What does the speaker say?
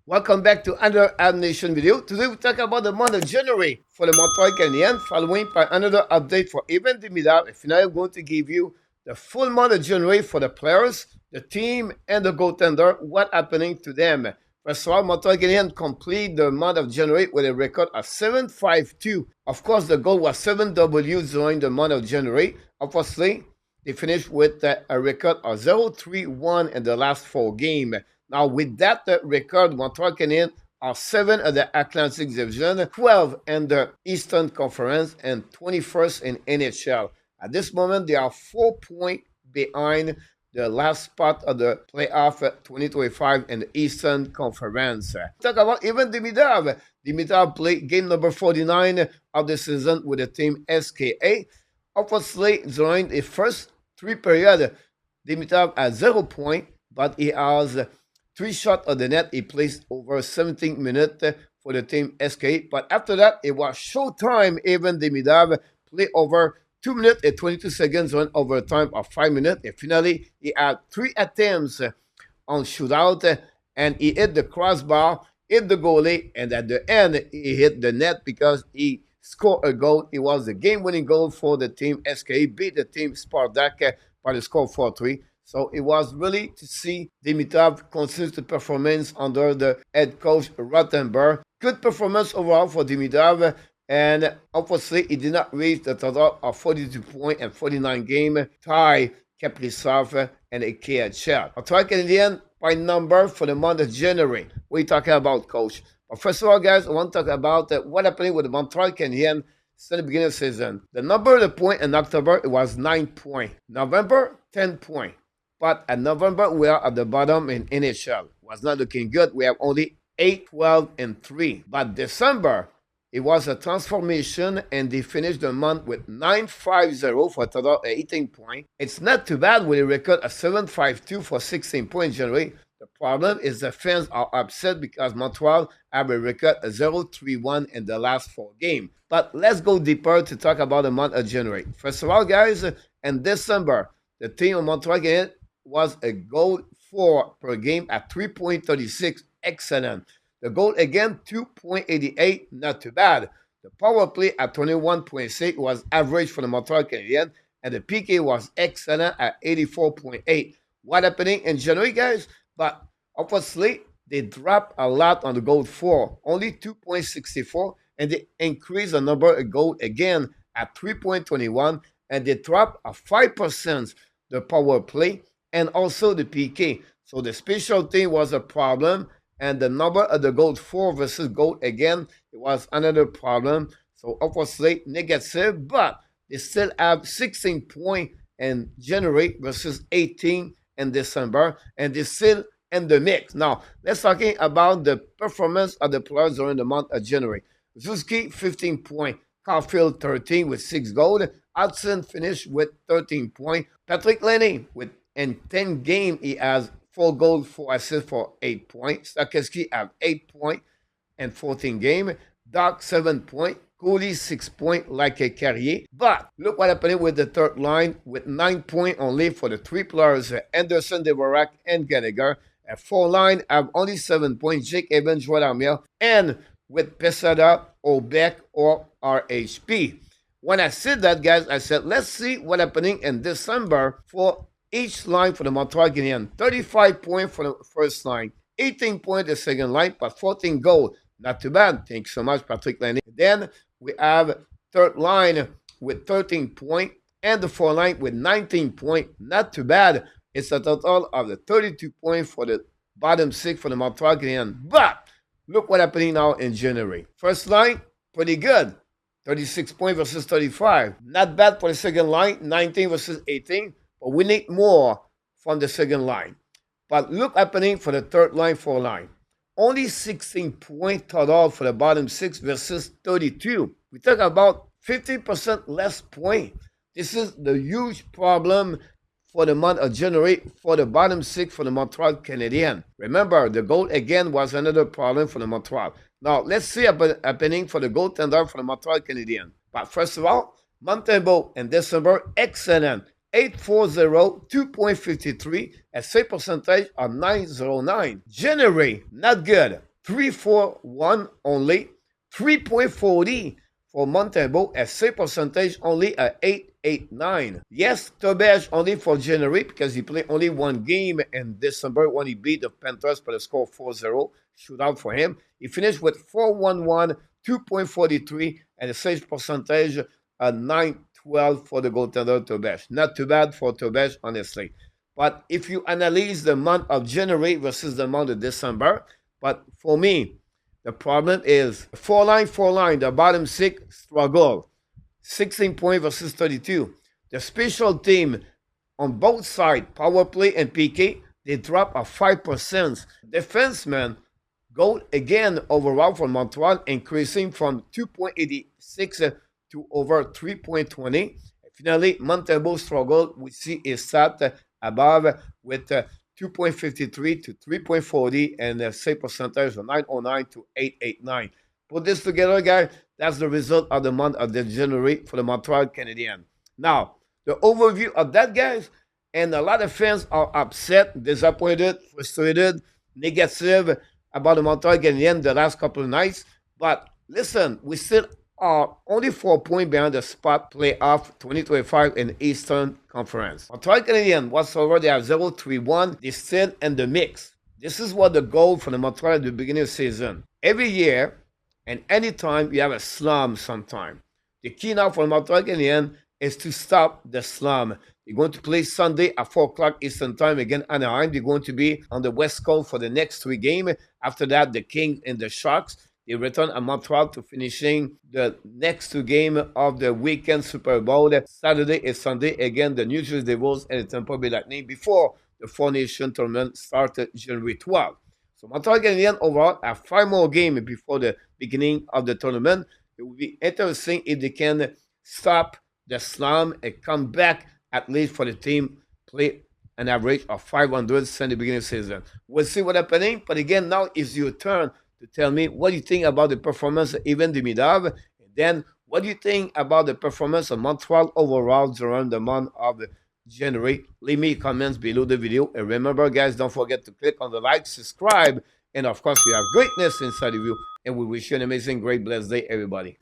Welcome back to another Habs Nation video. Today we talk about the month of January for the Montreal Canadiens, following by another update for even Demidov. And finally, I'm going to give you the full month of January for the players, the team, and the goaltender, what happening to them. First of all, Montreal Canadiens complete the month of January with a record of 7-5-2. Of course, the goal was 7 Ws during the month of January. Obviously, they finished with a record of 0-3-1 in the last 4 games. Now, with that record, Montreal Canadiens are 7 of the Atlantic Division, 12 in the Eastern Conference, and 21st in NHL. At this moment, they are 4 points behind the last spot of the playoff 2025 in the Eastern Conference. Talk about even Demidov. Demidov played game number 49 of the season with the team SKA. Obviously, during the first 3 periods, Demidov has 0 points, but he has 3 shots on the net. He placed over 17 minutes for the team SK. But after that, it was showtime. Even Demidov played over 2 minutes and 22 seconds on overtime of 5 minutes. And finally, he had 3 attempts on shootout. And he hit the crossbar, hit the goalie, and at the end, he hit the net because he scored a goal. It was the game-winning goal for the team SK. Beat the team Spartak by the score 4-3. So it was really to see Demidov consistent performance under the head coach Rottenberg. Good performance overall for Demidov, and obviously he did not reach the total of 42 points and 49 games. Tie Kaprizov and a KHL. Montreal Canadiens by number for the month of January. What are you talking about, coach? But first of all, guys, I want to talk about what happened with the Montreal Canadiens since the beginning of the season. The number of the point in October, it was 9 points. November, 10 points. But at November, we are at the bottom in NHL. Was not looking good. We have only 8, 12, and 3. But December, it was a transformation, and they finished the month with 9-5-0 for a total of 18 points. It's not too bad with a record of 7-5-2 for 16 points in January. The problem is the fans are upset because Montreal have a record of 0-3-1 in the last 4 games. But let's go deeper to talk about the month of January. First of all, guys, in December, the team of Montreal Canadiens was a goal 4 per game at 3.36. Excellent. The goal again, 2.88. Not too bad. The power play at 21.6 was average for the Montreal Canadiens, and the PK was excellent at 84.8. What happening in January, guys? But obviously, they dropped a lot on the goal 4, only 2.64, and they increased the number of goal again at 3.21, and they dropped a 5% the power play and also the PK. So the special team was a problem, and the number of the goal 4 versus goal again, it was another problem. So obviously negative, but they still have 16 points in January versus 18 in December, and they still in the mix. Now, let's talking about the performance of the players during the month of January. Zuski, 15 points. Caulfield, 13 with 6 goals. Hudson finished with 13 points. Patrick Lenny with in 10 games, he has 4 goals, 4 assists for 8 points. Sakeski have 8 points in 14 games. Doc, 7 points. Cooley, 6 points, like a Carrier. But look what happened with the third line, with 9 points only for the 3 players, Anderson, Dvorak, and Gallagher. A 4 line have only 7 points, Jake Evans, Joel Armia, and with Pesada, Obeck, or RHP. When I said that, guys, I said, let's see what happening in December for each line for the Montreal Canadiens. 35 points for the first line, 18 points the second line, but 14 goals. Not too bad. Thanks so much, Patrick Lenny. Then we have third line with 13 points and the fourth line with 19 points. Not too bad. It's a total of the 32 points for the bottom 6 for the Montreal Canadiens. But look what happening now in January. First line, pretty good. 36 points versus 35. Not bad for the second line, 19 versus 18. But we need more from the second line. But look happening for the third line, fourth line. Only 16 points total for the bottom 6 versus 32. We talk about 50% less points. This is the huge problem for the month of January for the bottom 6 for the Montreal Canadiens. Remember, the goal again was another problem for the Montreal. Now, let's see what's happening for the goaltender for the Montreal Canadiens. But first of all, Montembeault in December, excellent. 840, 2.53, a save percentage of 909. January, not good. 3.41 only, 3.40 for Montreal, a save percentage only at 8.89. Yes, Tobej only for January because he played only one game in December when he beat the Panthers by the score 4-0. Shootout for him. He finished with 4.11, 2.43, and a save percentage at 9.12 for the goaltender Tobej. Not too bad for Tobej, honestly. But if you analyze the month of January versus the month of December, but for me, the problem is 4-line, the bottom six struggle. 16 points versus 32. The special team on both sides, power play and PK, they drop a 5%. Defensemen go again overall for Montreal, increasing from 2.86 to over 3.20. Finally, Montreal struggle, we see is sat above with 2.53 to 3.40 and a save percentage of 909 to 889. Put this together, guys. That's the result of the month of January for the Montreal Canadiens. Now, the overview of that, guys, and a lot of fans are upset, disappointed, frustrated, negative about the Montreal Canadiens the last couple of nights. But listen, we still are only 4 points behind the spot playoff 2025 in the Eastern Conference. Montreal Canadiens, whatsoever, they have 0-3-1. They're still in the mix. This is what the goal for the Montreal at the beginning of the season. Every year, and anytime you have a slump sometime. The key now for Montreal Canadiens is to stop the slump. They're going to play Sunday at 4 o'clock Eastern Time again, Anaheim. They're going to be on the West Coast for the next 3 games. After that, the Kings and the Sharks. They return at Montreal to finishing the next 2 games of the weekend Super Bowl. Saturday and Sunday, again, the New Jersey Devils and the Tampa Bay Lightning before the Four Nation tournament started January 12th. So Montreal Canadiens overall have 5 more games before the beginning of the tournament. It will be interesting if they can stop the slump and come back at least for the team play an average of 500 since the beginning of the season. We'll see what's happening. But again, now it's your turn to tell me what you think about the performance of even Demidov. And then what do you think about the performance of Montreal overall during the month of January? Leave me comments below the video. And remember, guys, don't forget to click on the like, subscribe, and of course, you have greatness inside of you. And we wish you an amazing, great, blessed day, everybody.